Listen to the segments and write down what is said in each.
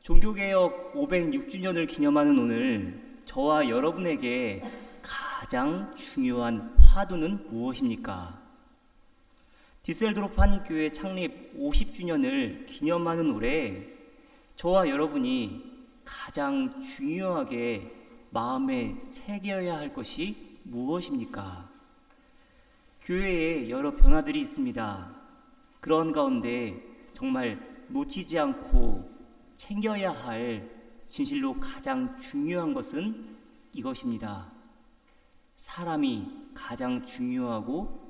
종교개혁 506주년을 기념하는 오늘, 저와 여러분에게 가장 중요한 화두는 무엇입니까? 디셀도르프 한인교회 창립 50주년을 기념하는 올해, 저와 여러분이 가장 중요하게 마음에 새겨야 할 것이 무엇입니까? 교회에 여러 변화들이 있습니다. 그런 가운데 정말 놓치지 않고 챙겨야 할 진실로 가장 중요한 것은 이것입니다. 사람이 가장 중요하고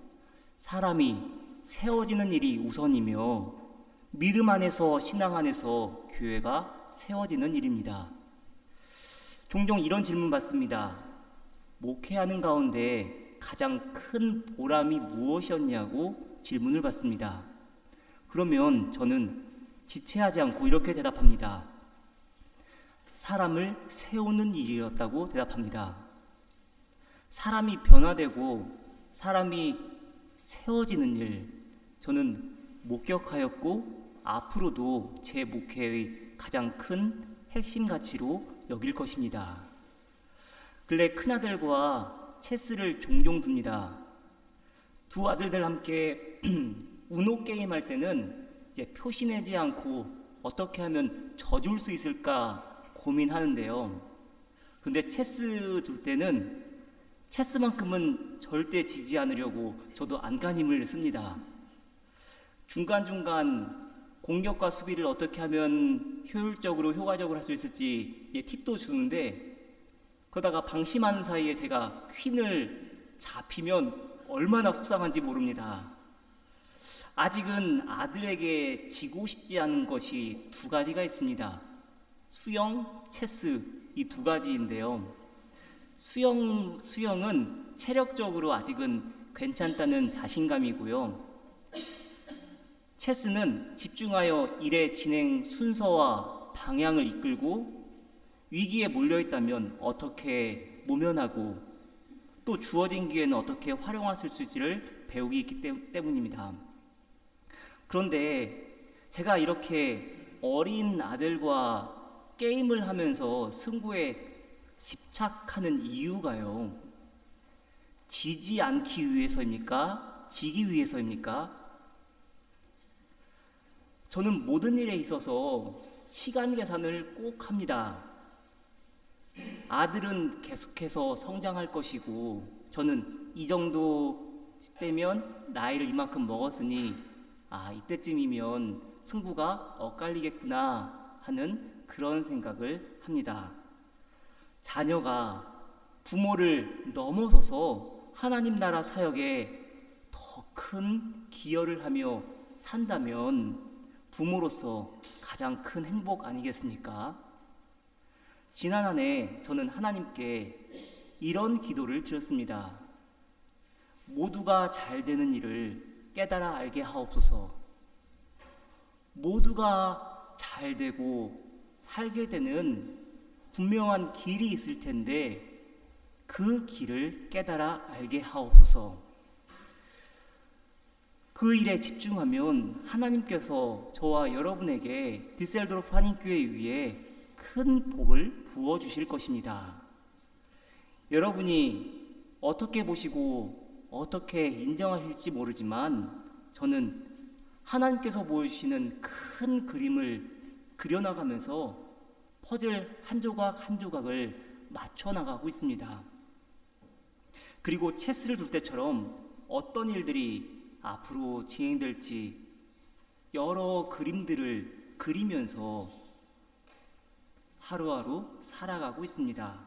사람이 세워지는 일이 우선이며 믿음 안에서 신앙 안에서 교회가 세워지는 일입니다. 종종 이런 질문 받습니다. 목회하는 가운데 가장 큰 보람이 무엇이었냐고 질문을 받습니다. 그러면 저는 지체하지 않고 이렇게 대답합니다. 사람을 세우는 일이었다고 대답합니다. 사람이 변화되고 사람이 세워지는 일, 저는 목격하였고 앞으로도 제 목회의 가장 큰 핵심 가치로 여길 것입니다. 근래 큰아들과 체스를 종종 둡니다. 두 아들들 함께 우노 게임 할 때는 이제 표시내지 않고 어떻게 하면 져줄 수 있을까 고민하는데요. 근데 체스 둘 때는 체스만큼은 절대 지지 않으려고 저도 안간힘을 씁니다. 중간중간 공격과 수비를 어떻게 하면 효율적으로 효과적으로 할 수 있을지 팁도 주는데, 그러다가 방심하는 사이에 제가 퀸을 잡히면 얼마나 속상한지 모릅니다. 아직은 아들에게 지고 싶지 않은 것이 두 가지가 있습니다. 수영, 체스, 이 두 가지인데요. 수영은 체력적으로 아직은 괜찮다는 자신감이고요. 체스는 집중하여 일의 진행 순서와 방향을 이끌고 위기에 몰려있다면 어떻게 모면하고 또 주어진 기회는 어떻게 활용할 수 있을지를 배우기 있기 때문입니다. 그런데 제가 이렇게 어린 아들과 게임을 하면서 승부에 집착하는 이유가요, 지지 않기 위해서입니까? 지기 위해서입니까? 저는 모든 일에 있어서 시간 계산을 꼭 합니다. 아들은 계속해서 성장할 것이고 저는 이 정도 때면 나이를 이만큼 먹었으니 이때쯤이면 승부가 엇갈리겠구나 하는 그런 생각을 합니다. 자녀가 부모를 넘어서서 하나님 나라 사역에 더 큰 기여를 하며 산다면 부모로서 가장 큰 행복 아니겠습니까? 지난 한 해 저는 하나님께 이런 기도를 드렸습니다. 모두가 잘 되는 일을 깨달아 알게 하옵소서. 모두가 잘 되고 살게 되는 분명한 길이 있을 텐데 그 길을 깨달아 알게 하옵소서. 그 일에 집중하면 하나님께서 저와 여러분에게 디셀도르프 한인교회 위에 큰 복을 부어주실 것입니다. 여러분이 어떻게 보시고 어떻게 인정하실지 모르지만 저는 하나님께서 보여주시는 큰 그림을 그려나가면서 퍼즐 한 조각 한 조각을 맞춰나가고 있습니다. 그리고 체스를 둘 때처럼 어떤 일들이 앞으로 진행될지 여러 그림들을 그리면서 하루하루 살아가고 있습니다.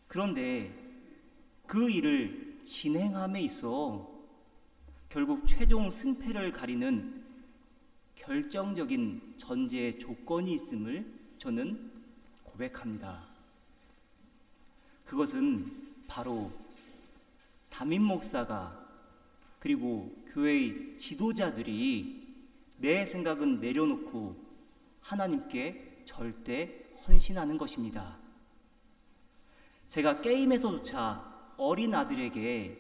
그런데 그 일을 진행함에 있어 결국 최종 승패를 가리는 결정적인 전제 조건이 있음을 저는 고백합니다. 그것은 바로 담임 목사가 그리고 교회의 지도자들이 내 생각은 내려놓고 하나님께 절대 헌신하는 것입니다. 제가 게임에서조차 어린 아들에게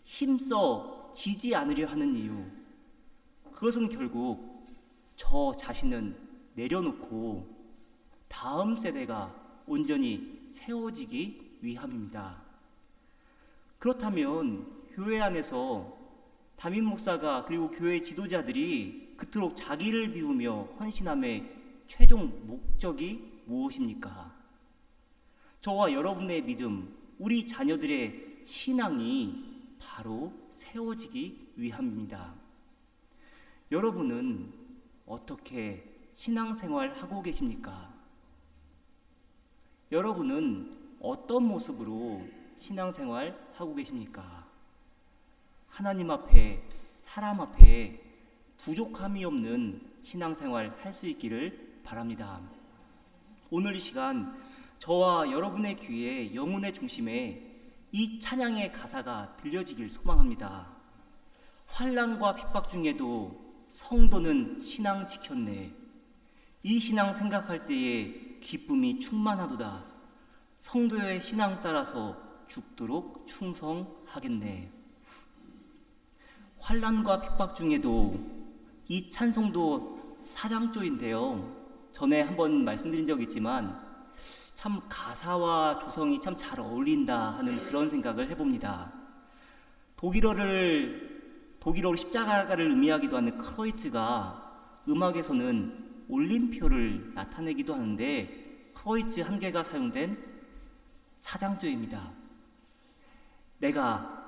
힘써 지지 않으려 하는 이유, 그것은 결국 저 자신은 내려놓고 다음 세대가 온전히 세워지기 위함입니다. 그렇다면 교회 안에서 담임 목사가 그리고 교회 지도자들이 그토록 자기를 비우며 헌신함의 최종 목적이 무엇입니까? 저와 여러분의 믿음, 우리 자녀들의 신앙이 바로 세워지기 위함입니다. 여러분은 어떻게 신앙생활 하고 계십니까? 여러분은 어떤 모습으로 신앙생활 하고 계십니까? 하나님 앞에, 사람 앞에 부족함이 없는 신앙생활 할 수 있기를 바랍니다. 오늘 이 시간 저와 여러분의 귀에 영혼의 중심에 이 찬양의 가사가 들려지길 소망합니다. 환난과 핍박 중에도 성도는 신앙 지켰네. 이 신앙 생각할 때에 기쁨이 충만하도다. 성도의 신앙 따라서 죽도록 충성하겠네. 환난과 핍박 중에도 이 찬송도 사장조인데요. 전에 한번 말씀드린 적이 있지만 참 가사와 조성이 참 잘 어울린다 하는 그런 생각을 해봅니다. 독일어로 십자가를 의미하기도 하는 크로이츠가 음악에서는 올림표를 나타내기도 하는데 크로이츠 한 개가 사용된 사장조입니다. 내가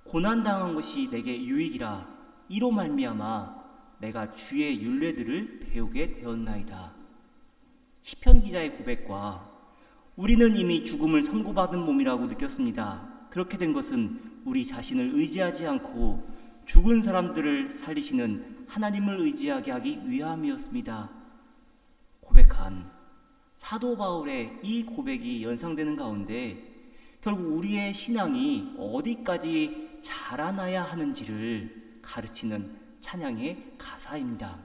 고난당한 것이 내게 유익이라 이로 말미암아 내가 주의 율례들을 배우게 되었나이다. 시편 기자의 고백과 우리는 이미 죽음을 선고받은 몸이라고 느꼈습니다. 그렇게 된 것은 우리 자신을 의지하지 않고 죽은 사람들을 살리시는 하나님을 의지하게 하기 위함이었습니다. 고백한 사도 바울의 이 고백이 연상되는 가운데 결국 우리의 신앙이 어디까지 자라나야 하는지를 가르치는 찬양의 가사입니다.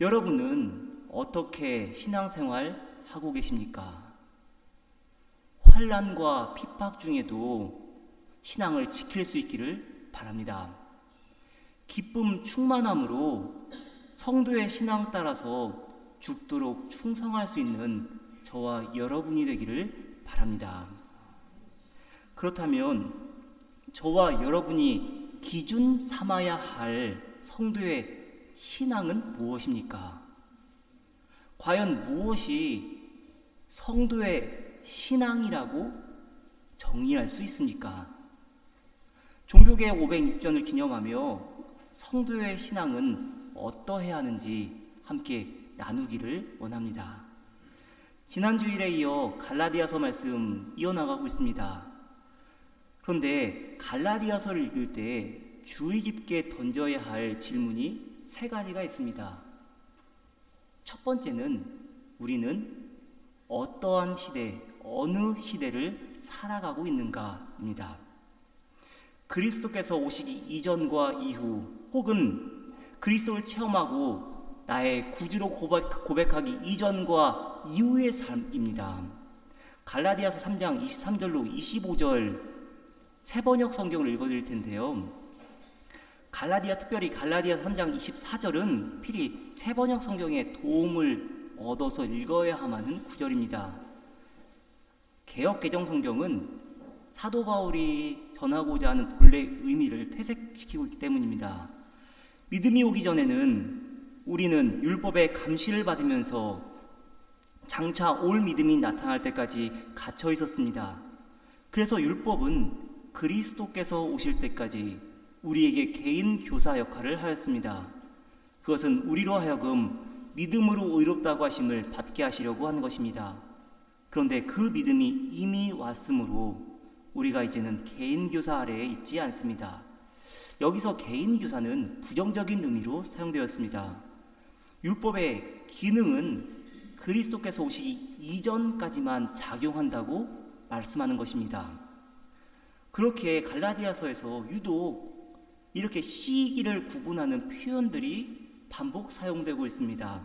여러분은 어떻게 신앙생활 하고 계십니까? 환난과 핍박 중에도 신앙을 지킬 수 있기를 바랍니다. 기쁨 충만함으로 성도의 신앙 따라서 죽도록 충성할 수 있는 저와 여러분이 되기를 바랍니다. 그렇다면 저와 여러분이 기준 삼아야 할 성도의 신앙은 무엇입니까? 과연 무엇이 성도의 신앙이라고 정의할 수 있습니까? 종교개혁 506전을 기념하며 성도의 신앙은 어떠해야 하는지 함께 나누기를 원합니다. 지난 주일에 이어 갈라디아서 말씀 이어나가고 있습니다. 그런데 갈라디아서를 읽을 때 주의 깊게 던져야 할 질문이 세 가지가 있습니다. 첫 번째는 우리는 어떠한 시대, 어느 시대를 살아가고 있는가입니다. 그리스도께서 오시기 이전과 이후 혹은 그리스도를 체험하고 나의 구주로 고백하기 이전과 이후의 삶입니다. 갈라디아서 3장 23절로 25절 세번역 성경을 읽어드릴 텐데요. 특별히 갈라디아서 3장 24절은 필히 세번역 성경의 도움을 얻어서 읽어야 하는 구절입니다. 개역 개정 성경은 사도 바울이 전하고자 하는 본래 의미를 퇴색시키고 있기 때문입니다. 믿음이 오기 전에는 우리는 율법의 감시를 받으면서 장차 올 믿음이 나타날 때까지 갇혀 있었습니다. 그래서 율법은 그리스도께서 오실 때까지 우리에게 개인 교사 역할을 하였습니다. 그것은 우리로 하여금 믿음으로 의롭다고 하심을 받게 하시려고 하는 것입니다. 그런데 그 믿음이 이미 왔으므로 우리가 이제는 개인 교사 아래에 있지 않습니다. 여기서 개인 교사는 부정적인 의미로 사용되었습니다. 율법의 기능은 그리스도께서 오시기 이전까지만 작용한다고 말씀하는 것입니다. 그렇게 갈라디아서에서 유독 이렇게 시기를 구분하는 표현들이 반복 사용되고 있습니다.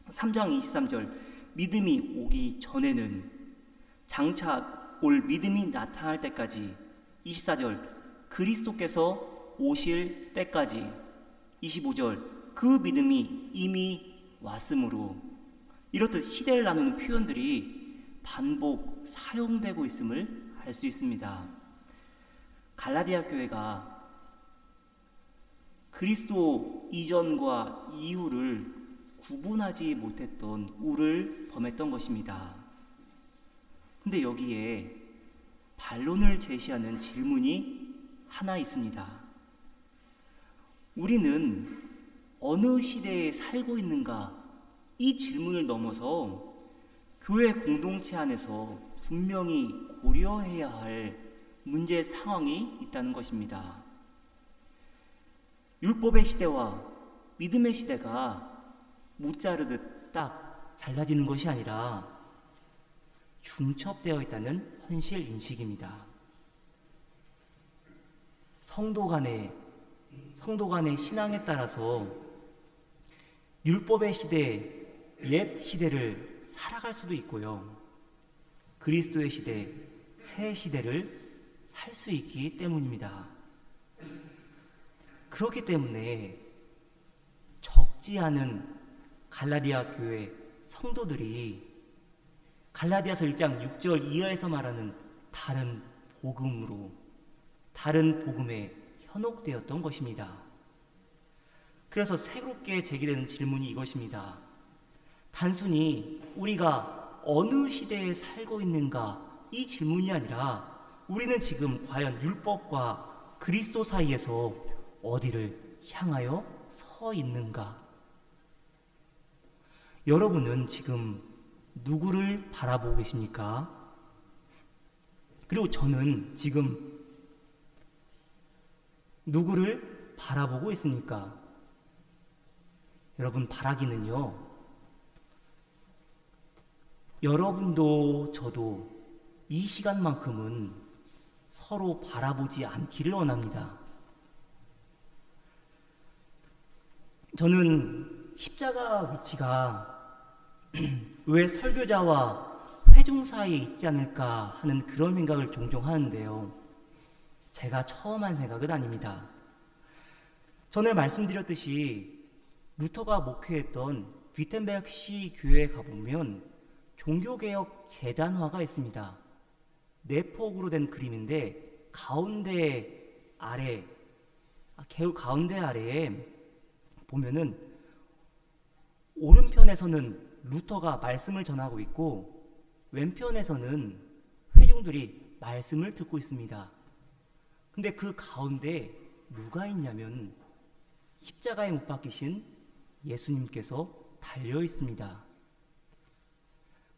3장 23절 믿음이 오기 전에는 장차 올 믿음이 나타날 때까지 24절 그리스도께서 오실 때까지 25절 그 믿음이 이미 왔으므로 이렇듯 시대를 나누는 표현들이 반복 사용되고 있음을 알 수 있습니다. 갈라디아 교회가 그리스도 이전과 이후를 구분하지 못했던 우를 범했던 것입니다. 근데 여기에 반론을 제시하는 질문이 하나 있습니다. 우리는 어느 시대에 살고 있는가? 이 질문을 넘어서 교회 공동체 안에서 분명히 고려해야 할 문제 상황이 있다는 것입니다. 율법의 시대와 믿음의 시대가 무자르듯 딱 잘라지는 것이 아니라 중첩되어 있다는 현실 인식입니다. 성도 간의 신앙에 따라서 율법의 시대, 옛 시대를 살아갈 수도 있고요. 그리스도의 시대, 새 시대를 살 수 있기 때문입니다. 그렇기 때문에 적지 않은 갈라디아 교회 성도들이 갈라디아서 1장 6절 이하에서 말하는 다른 복음에 현혹되었던 것입니다. 그래서 새롭게 제기되는 질문이 이것입니다. 단순히 우리가 어느 시대에 살고 있는가 이 질문이 아니라 우리는 지금 과연 율법과 그리스도 사이에서 어디를 향하여 서 있는가? 여러분은 지금 누구를 바라보고 계십니까? 그리고 저는 지금 누구를 바라보고 있습니까? 여러분, 바라기는요, 여러분도 저도 이 시간만큼은 서로 바라보지 않기를 원합니다. 저는 십자가 위치가 왜 설교자와 회중 사이에 있지 않을까 하는 그런 생각을 종종 하는데요. 제가 처음 한 생각은 아닙니다. 전에 말씀드렸듯이 루터가 목회했던 위텐베르크시 교회에 가보면 종교개혁 재단화가 있습니다. 네 폭으로 된 그림인데 가운데 아래에 보면은 오른편에서는 루터가 말씀을 전하고 있고 왼편에서는 회중들이 말씀을 듣고 있습니다. 근데 그 가운데 누가 있냐면 십자가에 못 박히신 예수님께서 달려 있습니다.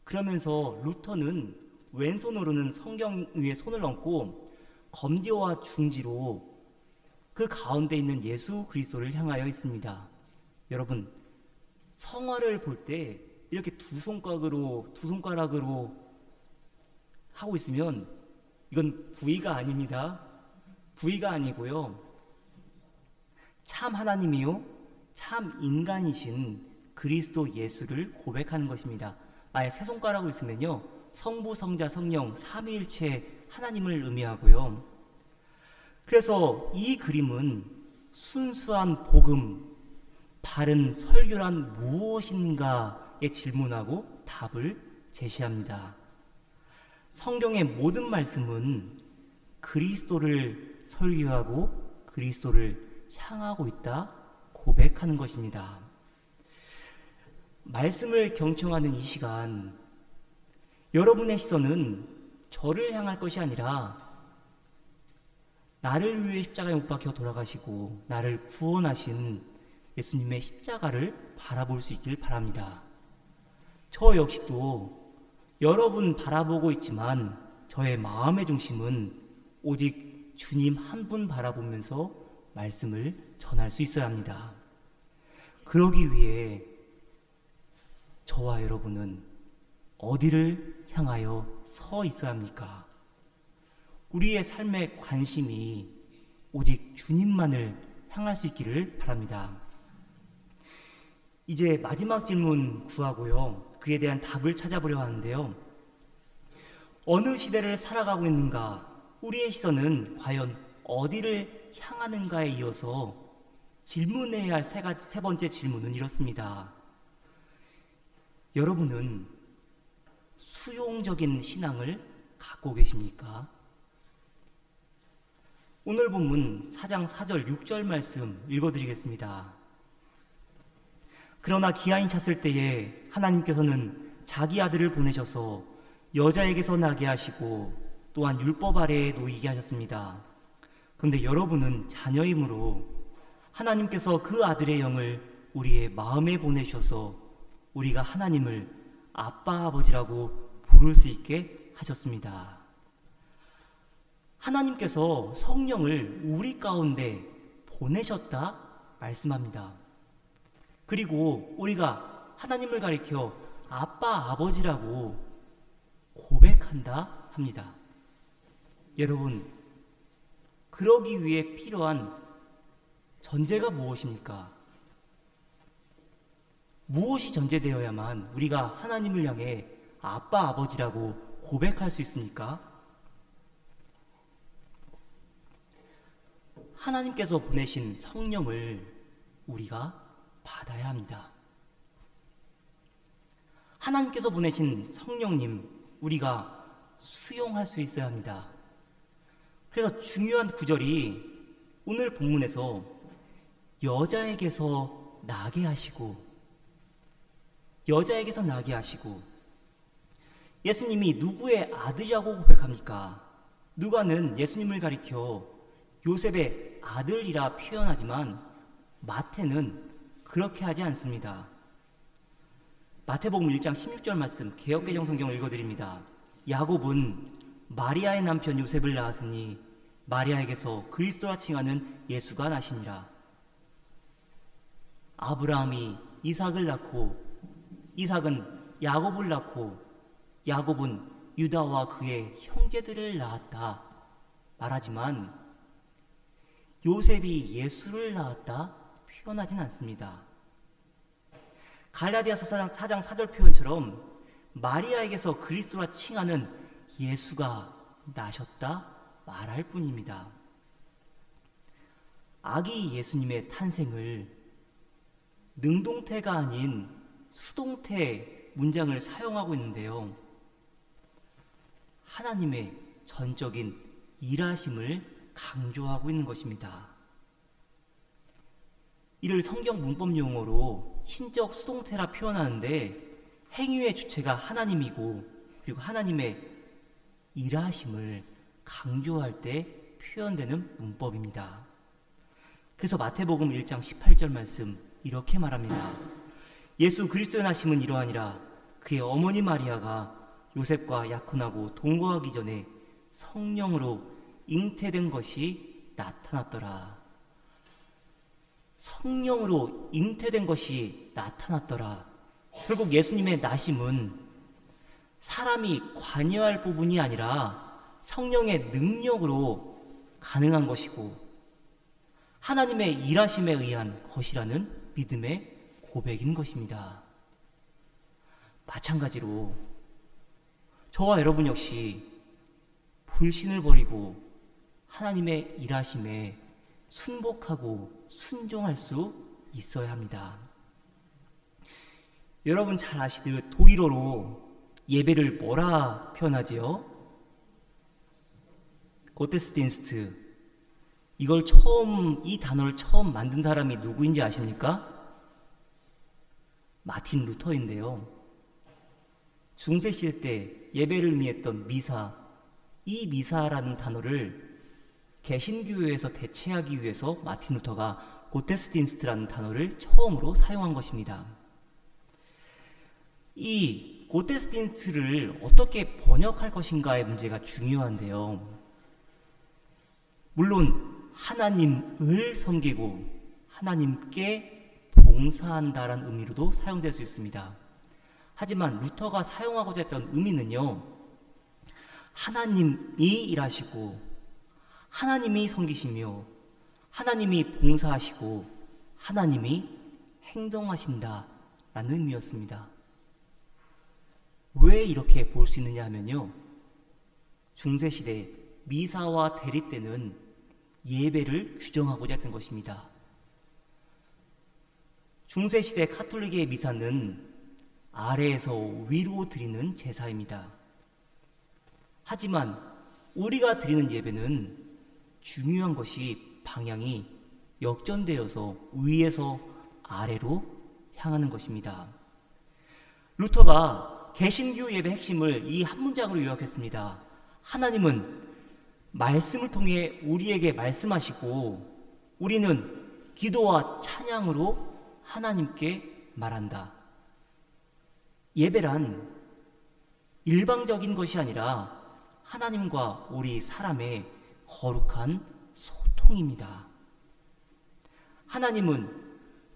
그러면서 루터는 왼손으로는 성경 위에 손을 얹고 검지와 중지로 그 가운데 있는 예수 그리스도를 향하여 있습니다. 여러분, 성화를 볼 때 이렇게 두 손가락으로 하고 있으면 이건 부위가 아닙니다. 부위가 아니고요. 참 하나님이요, 참 인간이신 그리스도 예수를 고백하는 것입니다. 아예 세 손가락으로 있으면요, 성부, 성자, 성령 삼위일체 하나님을 의미하고요. 그래서 이 그림은 순수한 복음, 바른 설교란 무엇인가에 질문하고 답을 제시합니다. 성경의 모든 말씀은 그리스도를 설교하고 그리스도를 향하고 있다 고백하는 것입니다. 말씀을 경청하는 이 시간, 여러분의 시선은 저를 향할 것이 아니라 나를 위해 십자가에 못 박혀 돌아가시고 나를 구원하신 예수님의 십자가를 바라볼 수 있길 바랍니다. 저 역시도 여러분 바라보고 있지만 저의 마음의 중심은 오직 주님 한 분 바라보면서 말씀을 전할 수 있어야 합니다. 그러기 위해 저와 여러분은 어디를 향하여 서 있어야 합니까? 우리의 삶의 관심이 오직 주님만을 향할 수 있기를 바랍니다. 이제 마지막 질문 구하고요, 그에 대한 답을 찾아보려 하는데요. 어느 시대를 살아가고 있는가? 우리의 시선은 과연 어디를 향하는가에 이어서 질문해야 할 세 번째 질문은 이렇습니다. 여러분은 수용적인 신앙을 갖고 계십니까? 오늘 본문 4장 4절 6절 말씀 읽어드리겠습니다. 그러나 기한이 찼을 때에 하나님께서는 자기 아들을 보내셔서 여자에게서 나게 하시고 또한 율법 아래에 놓이게 하셨습니다. 그런데 여러분은 자녀이므로 하나님께서 그 아들의 영을 우리의 마음에 보내주셔서 우리가 하나님을 아빠 아버지라고 부를 수 있게 하셨습니다. 하나님께서 성령을 우리 가운데 보내셨다 말씀합니다. 그리고 우리가 하나님을 가리켜 아빠 아버지라고 고백한다 합니다. 여러분, 그러기 위해 필요한 전제가 무엇입니까? 무엇이 전제되어야만 우리가 하나님을 향해 아빠 아버지라고 고백할 수 있습니까? 하나님께서 보내신 성령을 우리가 받아야 합니다. 하나님께서 보내신 성령님 우리가 수용할 수 있어야 합니다. 그래서 중요한 구절이 오늘 본문에서 여자에게서 나게 하시고 예수님이 누구의 아들이라고 고백합니까? 누가는 예수님을 가리켜 요셉의 아들이라 표현하지만 마태는 그렇게 하지 않습니다. 마태복음 1장 16절 말씀 개역개정 성경을 읽어드립니다. 야곱은 마리아의 남편 요셉을 낳았으니 마리아에게서 그리스도라 칭하는 예수가 나시니라. 아브라함이 이삭을 낳고 이삭은 야곱을 낳고 야곱은 유다와 그의 형제들을 낳았다 말하지만 요셉이 예수를 낳았다 표현하진 않습니다. 갈라디아서 4장 4절 표현처럼 마리아에게서 그리스도라 칭하는 예수가 나셨다 말할 뿐입니다. 아기 예수님의 탄생을 능동태가 아닌 수동태 문장을 사용하고 있는데요. 하나님의 전적인 일하심을 강조하고 있는 것입니다. 이를 성경 문법 용어로 신적 수동태라 표현하는데 행위의 주체가 하나님이고 그리고 하나님의 일하심을 강조할 때 표현되는 문법입니다. 그래서 마태복음 1장 18절 말씀 이렇게 말합니다. 예수 그리스도의 나심은 이러하니라. 그의 어머니 마리아가 요셉과 약혼하고 동거하기 전에 성령으로 잉태된 것이 나타났더라. 성령으로 잉태된 것이 나타났더라. 결국 예수님의 나심은 사람이 관여할 부분이 아니라 성령의 능력으로 가능한 것이고 하나님의 일하심에 의한 것이라는 믿음의 고백인 것입니다. 마찬가지로 저와 여러분 역시 불신을 버리고 하나님의 일하심에 순복하고 순종할 수 있어야 합니다. 여러분 잘 아시듯 독일어로 예배를 뭐라 표현하지요? 고테스딘스트. 이 단어를 처음 만든 사람이 누구인지 아십니까? 마틴 루터인데요. 중세시대 때 예배를 의미했던 미사, 이 미사라는 단어를 개신교회에서 대체하기 위해서 마틴 루터가 고테스딘스트라는 단어를 처음으로 사용한 것입니다. 이 고테스딘스트를 어떻게 번역할 것인가의 문제가 중요한데요. 물론 하나님을 섬기고 하나님께 봉사한다라는 의미로도 사용될 수 있습니다. 하지만 루터가 사용하고자 했던 의미는요, 하나님이 일하시고 하나님이 섬기시며 하나님이 봉사하시고 하나님이 행동하신다라는 의미였습니다. 왜 이렇게 볼 수 있느냐 하면요, 중세시대 미사와 대립 때는 예배를 규정하고자 했던 것입니다. 중세시대 카톨릭의 미사는 아래에서 위로 드리는 제사입니다. 하지만 우리가 드리는 예배는 중요한 것이 방향이 역전되어서 위에서 아래로 향하는 것입니다. 루터가 개신교 예배 핵심을 이 한 문장으로 요약했습니다. 하나님은 말씀을 통해 우리에게 말씀하시고 우리는 기도와 찬양으로 하나님께 말한다. 예배란 일방적인 것이 아니라 하나님과 우리 사람의 거룩한 소통입니다. 하나님은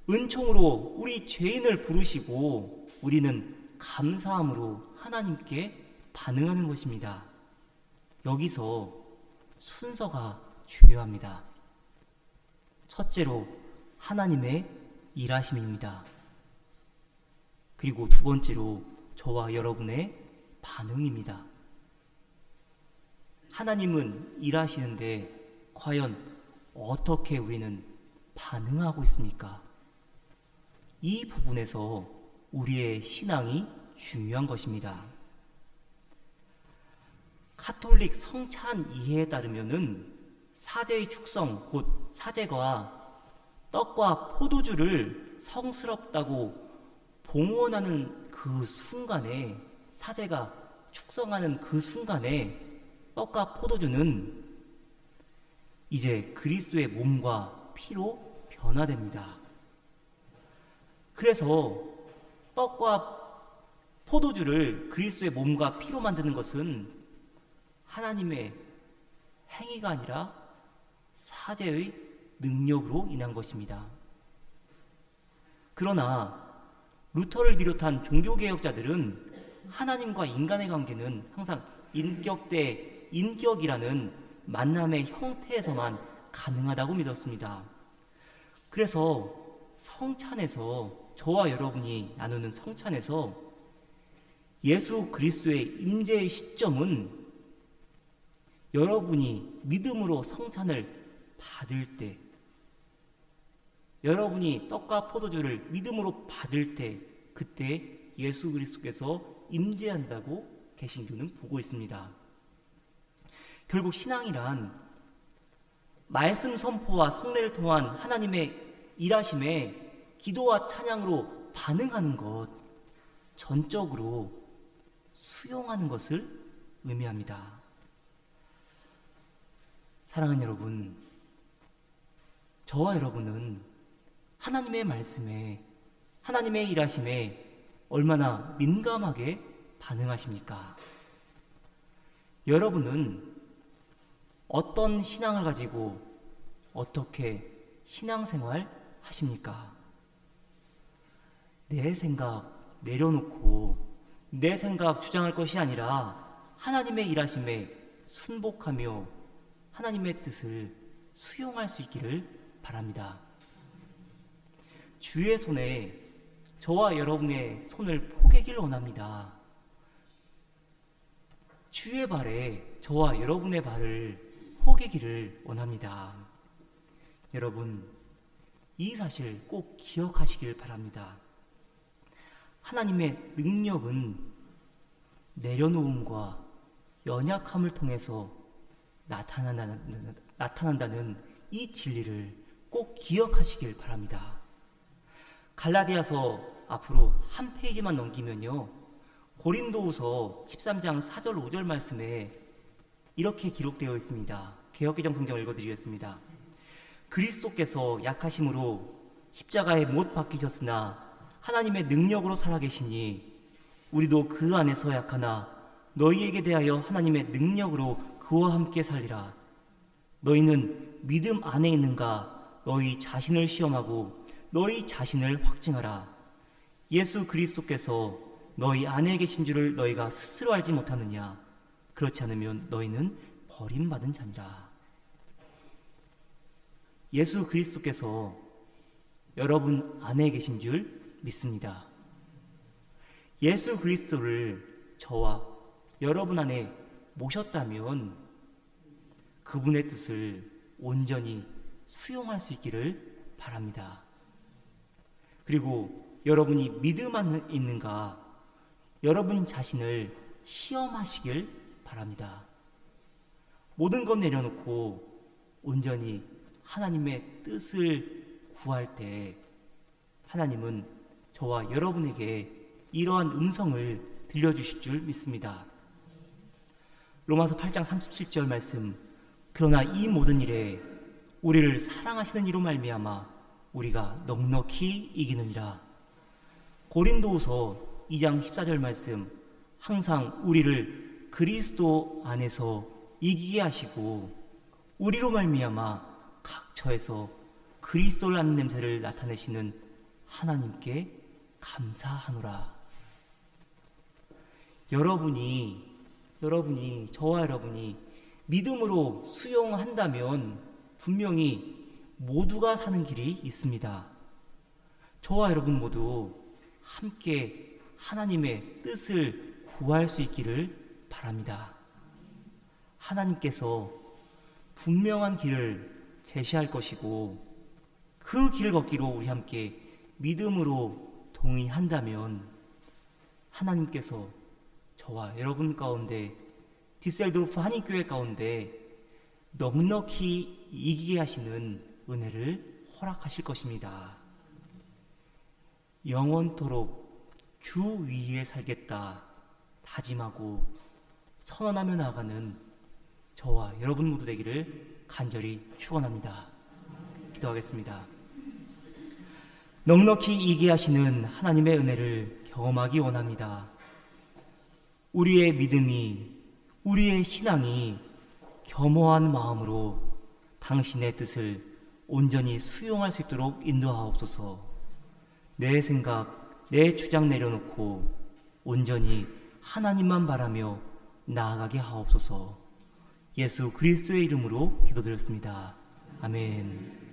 은총으로 우리 죄인을 부르시고 우리는 감사함으로 하나님께 반응하는 것입니다. 여기서 순서가 중요합니다. 첫째로 하나님의 일하심입니다. 그리고 두 번째로 저와 여러분의 반응입니다. 하나님은 일하시는데 과연 어떻게 우리는 반응하고 있습니까? 이 부분에서 우리의 신앙이 중요한 것입니다. 카톨릭 성찬 이해에 따르면은 사제의 축성, 곧 사제가 떡과 포도주를 성스럽다고 봉헌하는 그 순간에, 사제가 축성하는 그 순간에 떡과 포도주는 이제 그리스도의 몸과 피로 변화됩니다. 그래서 떡과 포도주를 그리스도의 몸과 피로 만드는 것은 하나님의 행위가 아니라 사제의 능력으로 인한 것입니다. 그러나 루터를 비롯한 종교개혁자들은 하나님과 인간의 관계는 항상 인격 대 인격이라는 만남의 형태에서만 가능하다고 믿었습니다. 그래서 성찬에서, 저와 여러분이 나누는 성찬에서 예수 그리스도의 임재의 시점은 여러분이 믿음으로 성찬을 받을 때, 여러분이 떡과 포도주를 믿음으로 받을 때, 그때 예수 그리스도께서 임재한다고 개신교는 보고 있습니다. 결국 신앙이란 말씀 선포와 성례를 통한 하나님의 일하심에 기도와 찬양으로 반응하는 것, 전적으로 수용하는 것을 의미합니다. 사랑하는 여러분, 저와 여러분은 하나님의 말씀에, 하나님의 일하심에 얼마나 민감하게 반응하십니까? 여러분은 어떤 신앙을 가지고 어떻게 신앙생활 하십니까? 내 생각 내려놓고 내 생각 주장할 것이 아니라 하나님의 일하심에 순복하며 하나님의 뜻을 수용할 수 있기를 바랍니다. 주의 손에 저와 여러분의 손을 포개길 원합니다. 주의 발에 저와 여러분의 발을 포개기를 원합니다. 여러분, 이 사실 꼭 기억하시길 바랍니다. 하나님의 능력은 내려놓음과 연약함을 통해서 나타난다는 이 진리를 꼭 기억하시길 바랍니다. 갈라디아서 앞으로 한 페이지만 넘기면요, 고린도후서 13장 4절 5절 말씀에 이렇게 기록되어 있습니다. 개역개정 성경을 읽어드리겠습니다. 그리스도께서 약하심으로 십자가에 못 박히셨으나 하나님의 능력으로 살아계시니 우리도 그 안에서 약하나 너희에게 대하여 하나님의 능력으로 그와 함께 살리라. 너희는 믿음 안에 있는가? 너희 자신을 시험하고 너희 자신을 확증하라. 예수 그리스도께서 너희 안에 계신 줄을 너희가 스스로 알지 못하느냐? 그렇지 않으면 너희는 버림받은 자니라. 예수 그리스도께서 여러분 안에 계신 줄 믿습니다. 예수 그리스도를 저와 여러분 안에 모셨다면 그분의 뜻을 온전히 수용할 수 있기를 바랍니다. 그리고 여러분이 믿음 안에 있는가, 여러분 자신을 시험하시길 바랍니다. 모든 것 내려놓고 온전히 하나님의 뜻을 구할 때 하나님은 저와 여러분에게 이러한 음성을 들려주실 줄 믿습니다. 로마서 8장 37절 말씀, 그러나 이 모든 일에 우리를 사랑하시는 이로 말미암아 우리가 넉넉히 이기느니라. 고린도후서 2장 14절 말씀, 항상 우리를 그리스도 안에서 이기게 하시고 우리로 말미암아 각 처에서 그리스도를 아는 냄새를 나타내시는 하나님께 감사하노라. 저와 여러분이 믿음으로 수용한다면 분명히 모두가 사는 길이 있습니다. 저와 여러분 모두 함께 하나님의 뜻을 구할 수 있기를 바랍니다. 하나님께서 분명한 길을 제시할 것이고 그 길을 걷기로 우리 함께 믿음으로 동의한다면 하나님께서 저와 여러분 가운데 디셀도르프 한인교회 가운데 넉넉히 이기게 하시는 은혜를 허락하실 것입니다. 영원토록 주 위에 살겠다 다짐하고 선언하며 나아가는 저와 여러분 모두 되기를 간절히 축원합니다. 기도하겠습니다. 넉넉히 이기게 하시는 하나님의 은혜를 경험하기 원합니다. 우리의 믿음이, 우리의 신앙이 겸허한 마음으로 당신의 뜻을 온전히 수용할 수 있도록 인도하옵소서. 내 생각, 내 주장 내려놓고 온전히 하나님만 바라며 나아가게 하옵소서. 예수 그리스도의 이름으로 기도드렸습니다. 아멘.